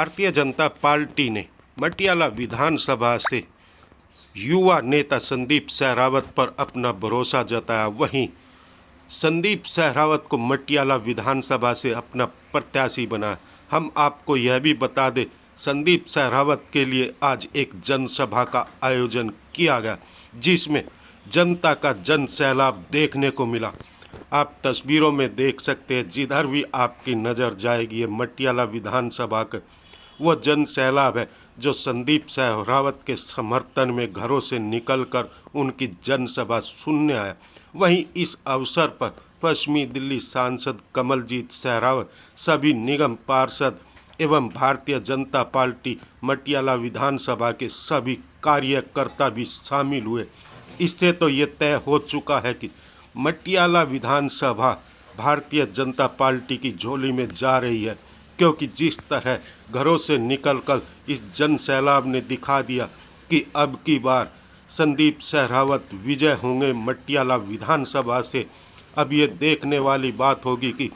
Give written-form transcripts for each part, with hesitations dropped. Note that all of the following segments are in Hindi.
भारतीय जनता पार्टी ने मटियाला विधानसभा से युवा नेता संदीप सहरावत पर अपना भरोसा जताया। वहीं संदीप सहरावत को मटियाला विधानसभा से अपना प्रत्याशी बनाया। हम आपको यह भी बता दें, संदीप सहरावत के लिए आज एक जनसभा का आयोजन किया गया, जिसमें जनता का जन सैलाब देखने को मिला। आप तस्वीरों में देख सकते हैं, जिधर भी आपकी नज़र जाएगी ये मटियाला विधानसभा का वो जन सैलाब है जो संदीप सहरावत के समर्थन में घरों से निकलकर उनकी जनसभा सुनने आया। वहीं इस अवसर पर पश्चिमी दिल्ली सांसद कमलजीत सहरावत, सभी निगम पार्षद एवं भारतीय जनता पार्टी मटियाला विधानसभा के सभी कार्यकर्ता भी शामिल हुए। इससे तो ये तय हो चुका है कि मटियाला विधानसभा भारतीय जनता पार्टी की झोली में जा रही है, क्योंकि जिस तरह घरों से निकलकर इस जन सैलाब ने दिखा दिया कि अब की बार संदीप सहरावत विजय होंगे मटियाला विधानसभा से। अब ये देखने वाली बात होगी कि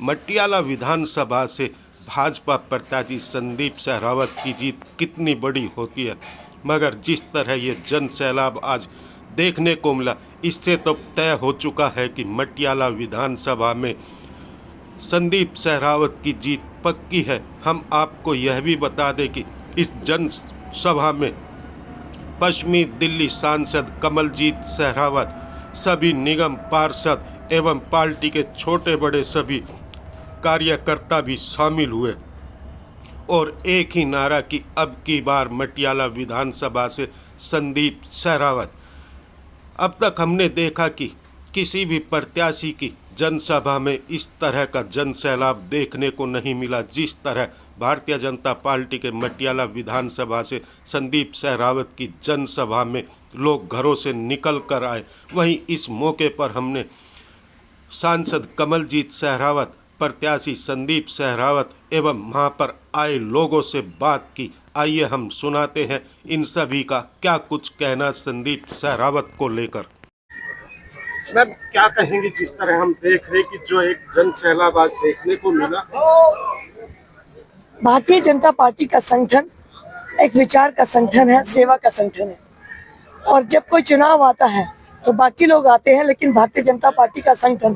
मटियाला विधानसभा से भाजपा प्रत्याशी संदीप सहरावत की जीत कितनी बड़ी होती है। मगर जिस तरह ये जन सैलाब आज देखने को मिला, इससे तो तय हो चुका है कि मटियाला विधानसभा में संदीप सहरावत की जीत पक्की है। हम आपको यह भी बता दें कि इस जनसभा में पश्चिमी दिल्ली सांसद कमलजीत सहरावत, सभी निगम पार्षद एवं पार्टी के छोटे बड़े सभी कार्यकर्ता भी शामिल हुए और एक ही नारा कि अब की बार मटियाला विधानसभा से संदीप सहरावत। अब तक हमने देखा कि किसी भी प्रत्याशी की जनसभा में इस तरह का जन सैलाब देखने को नहीं मिला, जिस तरह भारतीय जनता पार्टी के मटियाला विधानसभा से संदीप सहरावत की जनसभा में लोग घरों से निकल कर आए। वहीं इस मौके पर हमने सांसद कमलजीत सहरावत, प्रत्याशी संदीप सहरावत एवं वहाँ पर आए लोगों से बात की। आइए हम सुनाते हैं इन सभी का क्या कुछ कहना संदीप सहरावत को लेकर। मैम, क्या कहेंगे जिस तरह हम देख रहे कि जो एक जन सैलाब आज देखने को मिला? भारतीय जनता पार्टी का संगठन एक विचार का संगठन है, सेवा का संगठन है। और जब कोई चुनाव आता है तो बाकी लोग आते हैं, लेकिन भारतीय जनता पार्टी का संगठन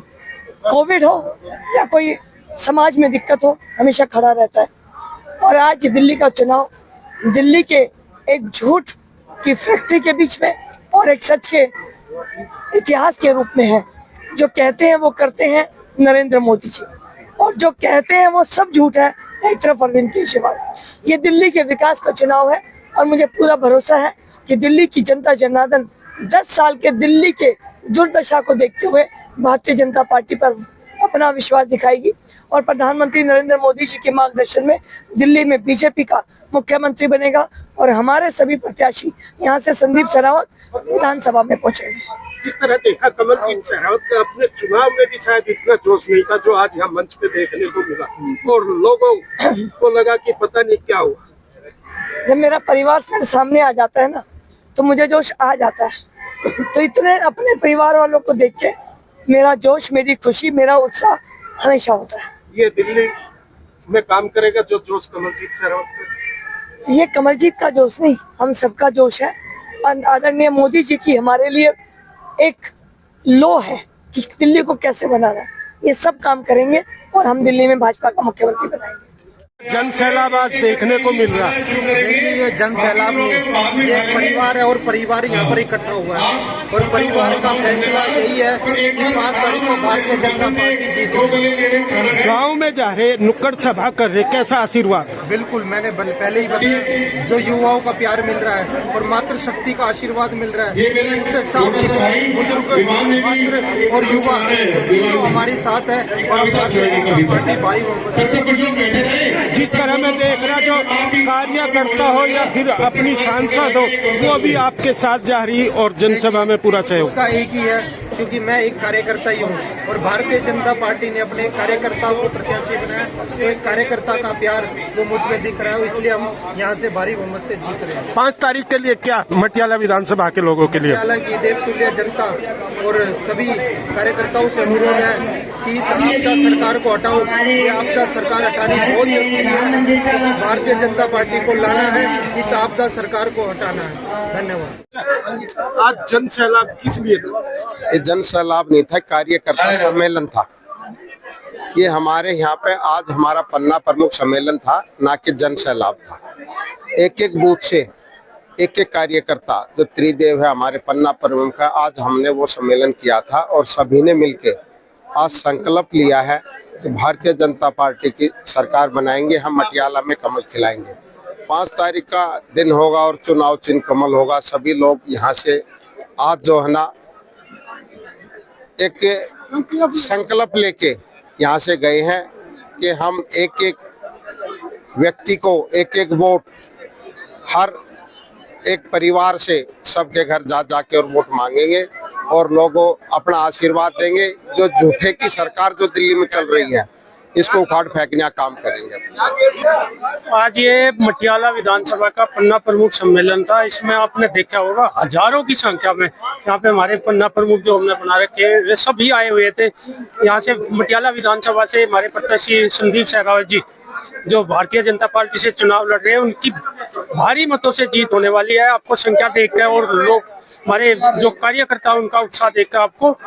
कोविड हो या कोई समाज में दिक्कत हो हमेशा खड़ा रहता है। और आज दिल्ली का चुनाव दिल्ली के एक झूठ की फैक्ट्री के बीच में और एक सच के इतिहास के रूप में है। जो कहते हैं वो करते हैं नरेंद्र मोदी जी, और जो कहते हैं वो सब झूठ है। एक तरफ अरविंद केजरीवाल। ये दिल्ली के विकास का चुनाव है और मुझे पूरा भरोसा है कि दिल्ली की जनता जनार्दन 10 साल के दिल्ली के दुर्दशा को देखते हुए भारतीय जनता पार्टी पर अपना विश्वास दिखाएगी और प्रधानमंत्री नरेंद्र मोदी जी के मार्गदर्शन में दिल्ली में बीजेपी का मुख्यमंत्री बनेगा और हमारे सभी प्रत्याशी यहां से संदीप सहरावत विधानसभा में पहुंचेंगे। जिस तरह देखा कमलजीत सहरावत का अपने चुनाव में भी शायद इतना जोश नहीं था जो आज यहाँ मंच पे देखने को मिला, और लोगों को लगा कि पता नहीं क्या हुआ। जब मेरा परिवार मेरे सामने आ जाता है ना, तो मुझे जोश आ जाता है। तो इतने अपने परिवार वालों को देख के मेरा जोश, मेरी खुशी, मेरा उत्साह हमेशा होता है। ये दिल्ली में काम करेगा जो जोश कमलजीत सहरावत का? ये कमलजीत का जोश नहीं, हम सबका जोश है। और आदरणीय मोदी जी की हमारे लिए एक लो है कि दिल्ली को कैसे बनाना है। ये सब काम करेंगे और हम दिल्ली में भाजपा का मुख्यमंत्री बनाएंगे। जन सैलाब आज देखने को मिल रहा है। देखिए, ये जन सैलाब में एक परिवार है और परिवार यहाँ पर इकट्ठा हुआ है और परिवार का फैसला यही है कि 5 तारीख को भारतीय जनता पार्टी जीतेगी। गांव में जा रहे, नुक्कड़ सभा कर रहे, कैसा आशीर्वाद? बिल्कुल, मैंने पहले ही बताया, जो युवाओं का प्यार मिल रहा है और मातृशक्ति का आशीर्वाद मिल रहा है, उससे साथ बुजुर्ग, मातृ और युवा दोनों हमारे साथ है और हम भारतीय जनता पार्टी भारी बहुमत। जिस तरह मैं देख रहा, जो कार्यकर्ता हो या फिर अपनी सांसद हो, वो भी आपके साथ जा रही और जनसभा में पूरा सहयोग। उसका एक ही है, क्योंकि मैं एक कार्यकर्ता ही हूँ और भारतीय जनता पार्टी ने अपने कार्यकर्ताओं को प्रत्याशी बनाया, तो एक कार्यकर्ता का प्यार वो मुझ में दिख रहा है, इसलिए हम यहाँ से भारी बहुमत से जीत रहे हैं। 5 तारीख के लिए क्या मटियाला विधानसभा के लोगों के लिए? हालांकि देवतुल्य जनता और सभी कार्यकर्ताओं से अनुरोध है कि इस आपदा सरकार को हटाओ। ये आपदा सरकार हटानी बहुत जरूरी है, क्योंकि भारतीय जनता पार्टी को लाना है, इस आपदा सरकार को हटाना है। धन्यवाद। आज जन सैलाब किस लिए था? ये जन सैलाब नहीं था, कार्यकर्ता सम्मेलन था। ये हमारे यहाँ पे आज हमारा पन्ना प्रमुख सम्मेलन था, ना कि जन सैलाब था। एक एक बूथ से एक एक कार्यकर्ता जो त्रिदेव है हमारे पन्ना प्रमुख है, आज हमने वो सम्मेलन किया था और सभी ने मिलके आज संकल्प लिया है कि भारतीय जनता पार्टी की सरकार बनाएंगे, हम मटियाला में कमल खिलाएंगे। 5 तारीख का दिन होगा और चुनाव चिन्ह कमल होगा। सभी लोग यहाँ से आज जो है ना एक संकल्प लेके यहाँ से गए हैं कि हम एक एक व्यक्ति को एक एक वोट, हर एक परिवार से सबके घर जा जाके और वोट मांगेंगे और लोगों अपना आशीर्वाद देंगे। जो झूठे की सरकार जो दिल्ली में चल रही है, इसको उखाड़ फेंकने का काम करेंगे। आज ये मटियाला विधानसभा का पन्ना प्रमुख सम्मेलन था। इसमें आपने देखा होगा हजारों की संख्या में यहाँ पे हमारे पन्ना प्रमुख जो हमने बना रखे हैं वे सभी आए हुए थे। यहाँ से मटियाला विधानसभा से हमारे प्रत्याशी संदीप सहरावत जी जो भारतीय जनता पार्टी से चुनाव लड़ रहे हैं, उनकी भारी मतों से जीत होने वाली है। आपको संख्या देखकर और लोग हमारे जो कार्यकर्ता उनका उत्साह देखकर आपको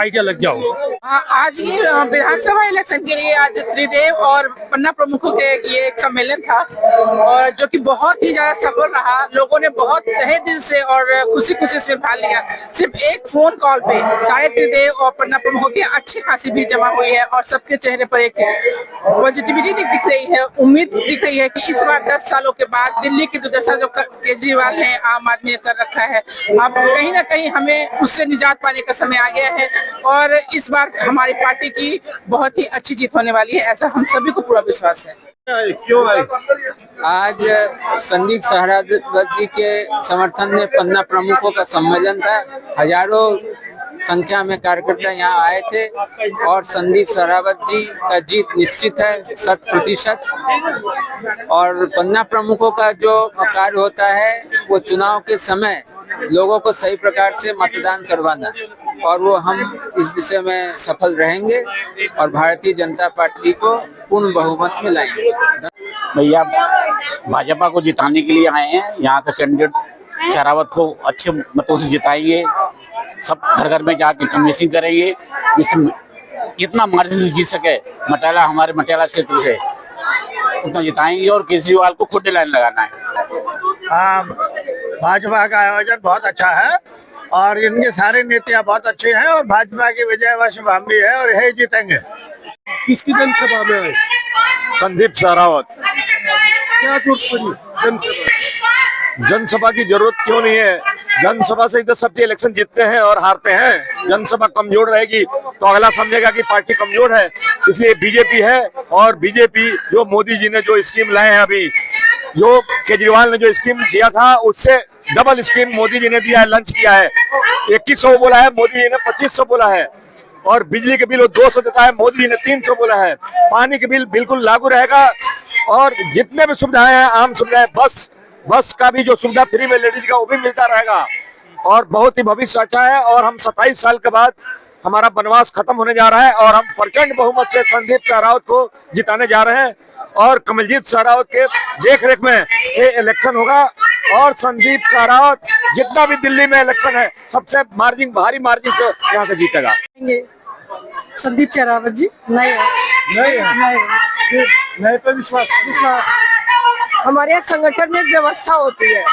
आइडिया लग जाओ। आज ये विधानसभा इलेक्शन के लिए आज त्रिदेव और पन्ना प्रमुखों के ये एक सम्मेलन था और जो कि बहुत ही ज्यादा सफल रहा। लोगों ने बहुत तहे दिल से और खुशी खुशी इसमें भाग लिया। सिर्फ एक फोन कॉल पे सारे त्रिदेव और पन्ना प्रमुखों की अच्छी खासी भीड़ जमा हुई है और सबके चेहरे पर एक पॉजिटिविटी दिख रही है, उम्मीद दिख रही है कि इस बार 10 सालों के बाद दिल्ली की दुर्दशा जो केजरीवाल ने आम आदमी ने कर रखा है, अब कहीं ना कहीं हमें उससे निजात पाने का समय आ गया है और इस बार हमारी पार्टी की बहुत ही अच्छी जीत होने वाली है, ऐसा हम सभी को पूरा विश्वास है। क्यों आए? आज संदीप सहरावत जी के समर्थन में पन्ना प्रमुखों का सम्मेलन था। हजारों संख्या में कार्यकर्ता यहाँ आए थे और संदीप सहरावत जी का जीत निश्चित है 100%। और पन्ना प्रमुखों का जो कार्य होता है वो चुनाव के समय लोगों को सही प्रकार से मतदान करवाना, और वो हम इस विषय में सफल रहेंगे और भारतीय जनता पार्टी को पूर्ण बहुमत में लाएंगे। भैया भाजपा को जिताने के लिए आए हैं। यहाँ का कैंडिडेट सहरावत को अच्छे मतों से जिताएंगे, सब घर घर में जाके कन्विंसिंग करेंगे, इतना मार्जिन से जीत सके मटियाला, हमारे मटियाला क्षेत्र से उतना जिताएंगे और केजरीवाल को खुद लाइन लगाना है। हाँ, भाजपा का आयोजन बहुत अच्छा है और इनके सारे नेता बहुत अच्छे हैं और भाजपा की विजय वशभावी है और यही जीतेंगे। किसकी जनसभा में आए? संदीप सहरावत। क्या जरूरत पड़ी जनसभा? जनसभा की जरूरत क्यों नहीं है? जनसभा से इधर सबके इलेक्शन जीतते हैं और हारते हैं। जनसभा कमजोर रहेगी तो अगला समझेगा कि पार्टी कमजोर है, इसलिए बीजेपी है। और बीजेपी जो मोदी जी ने जो स्कीम लाए हैं, अभी जो केजरीवाल ने जो स्कीम दिया था उससे डबल स्कीम मोदी जी ने दिया है, लंच किया है। 2100 बोला है, मोदी जी ने 2500 बोला है। और बिजली के बिल 200 देता है, मोदी जी ने 300 बोला है। पानी के बिल बिल्कुल लागू रहेगा और जितने भी सुविधाएं हैं, आम सुविधाएं, बस का भी जो सुविधा फ्री में लेडीज का वो भी मिलता रहेगा। और बहुत ही भविष्य अच्छा है और हम 27 साल के बाद हमारा वनवास खत्म होने जा रहा है और हम प्रचंड बहुमत से संदीप सहरावत को जिताने जा रहे हैं। और कमलजीत सहरावत के देखरेख में ये इलेक्शन होगा और संदीप सहरावत जितना भी दिल्ली में इलेक्शन है सबसे भारी मार्जिन से यहाँ से जीतेगा। संदीप सहरावत जी नए पे विश्वास हमारे यहाँ संगठन में व्यवस्था होती है।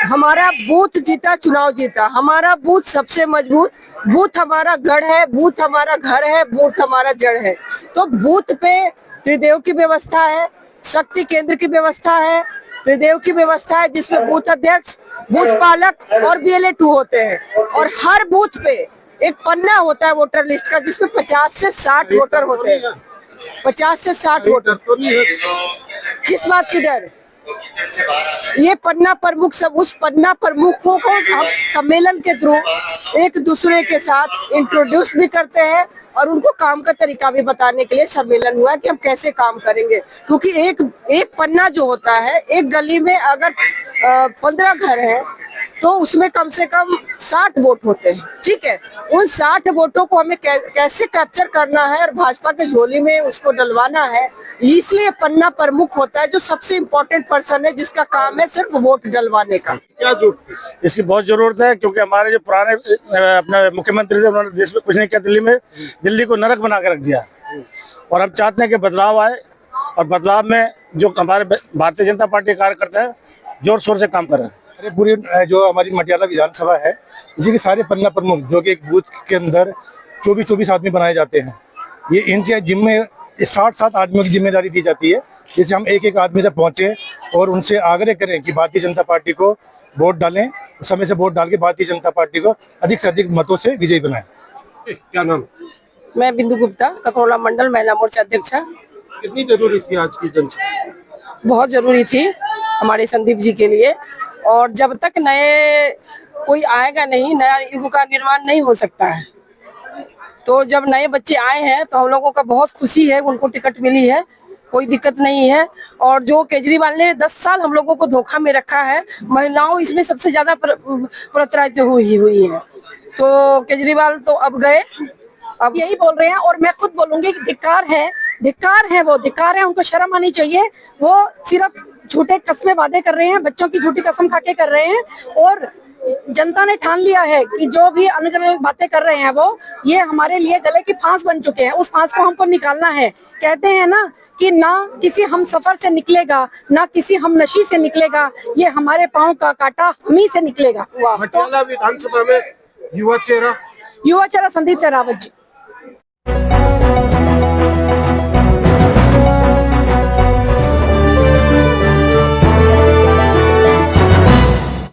हमारा बूथ जीता, चुनाव जीता। हमारा बूथ सबसे मजबूत, बूथ हमारा गढ़ है, बूथ हमारा घर है, बूथ हमारा जड़ है। तो बूथ पे त्रिदेव की व्यवस्था है, शक्ति केंद्र की व्यवस्था है, त्रिदेव की व्यवस्था है, जिसमें बूथ अध्यक्ष, बूथ पालक और BLA 2 होते हैं। और हर बूथ पे एक पन्ना होता है वोटर लिस्ट का, जिसमें 50 से 60 वोटर होते हैं। 50 से 60 वोटर। किस बात की डर? ये पन्ना प्रमुख सब उस पन्ना प्रमुखों को हम सम्मेलन के थ्रू एक दूसरे के साथ इंट्रोड्यूस भी करते हैं और उनको काम का तरीका भी बताने के लिए सम्मेलन हुआ कि हम कैसे काम करेंगे। क्योंकि एक पन्ना जो होता है, एक गली में अगर 15 घर है तो उसमें कम से कम 60 वोट होते हैं, ठीक है। उन 60 वोटों को हमें कैसे कैप्चर करना है और भाजपा के झोली में उसको डलवाना है, इसलिए पन्ना प्रमुख होता है जो सबसे इम्पोर्टेंट पर्सन है, जिसका काम है सिर्फ वोट डलवाने का। क्या जरूरत इसकी बहुत जरूरत है, क्योंकि हमारे जो पुराने अपने मुख्यमंत्री थे उन्होंने देश में कुछ नहीं किया, दिल्ली को नरक बना के रख दिया। और हम चाहते हैं कि बदलाव आए और बदलाव में जो हमारे भारतीय जनता पार्टी कार्यकर्ता है जोर शोर से काम कर रहे हैं। अरे पूरी जो हमारी मटियाला विधानसभा है, इसी के सारे पन्ना प्रमुख जो कि एक बूथ के अंदर 24 आदमी बनाए जाते हैं, ये इनके जिम्मे 60 आदमियों की जिम्मेदारी दी जाती है। जैसे हम एक आदमी तक पहुंचे और उनसे आग्रह करें कि भारतीय जनता पार्टी को वोट डालें, समय से वोट डाल के भारतीय जनता पार्टी को अधिक से अधिक मतों से विजयी बनाएं। क्या नाम? मैं बिंदु गुप्ता, ककरोला मंडल महिला मोर्चा अध्यक्षा। कितनी जरूरी थी आज की जनसभा? बहुत जरूरी थी हमारे संदीप जी के लिए, और जब तक नए कोई आएगा नहीं, नया युग का निर्माण नहीं हो सकता है। तो जब नए बच्चे आए हैं तो हम लोगों का बहुत खुशी है, उनको टिकट मिली है, कोई दिक्कत नहीं है। और जो केजरीवाल ने 10 साल हम लोगों को धोखा में रखा है, महिलाओं इसमें सबसे ज्यादा प्रताड़ित हुई है। तो केजरीवाल तो अब गए, अब यही बोल रहे हैं। और मैं खुद बोलूंगी कि धिक्कार है, उनको शर्म आनी चाहिए। वो सिर्फ झूठे कस्मे वादे कर रहे हैं, बच्चों की झूठी कसम खाके कर रहे हैं। और जनता ने ठान लिया है कि जो भी अनगढ़ बातें कर रहे हैं वो ये हमारे लिए गले की फांस बन चुके हैं। उस फांस को हमको निकालना है। कहते हैं ना कि ना किसी हम सफर से निकलेगा, ना किसी हम नशी से निकलेगा, ये हमारे पाँव का कांटा हम ही से निकलेगा। मटियाला विधानसभा में युवा चेहरा संदीप सहरावत जी।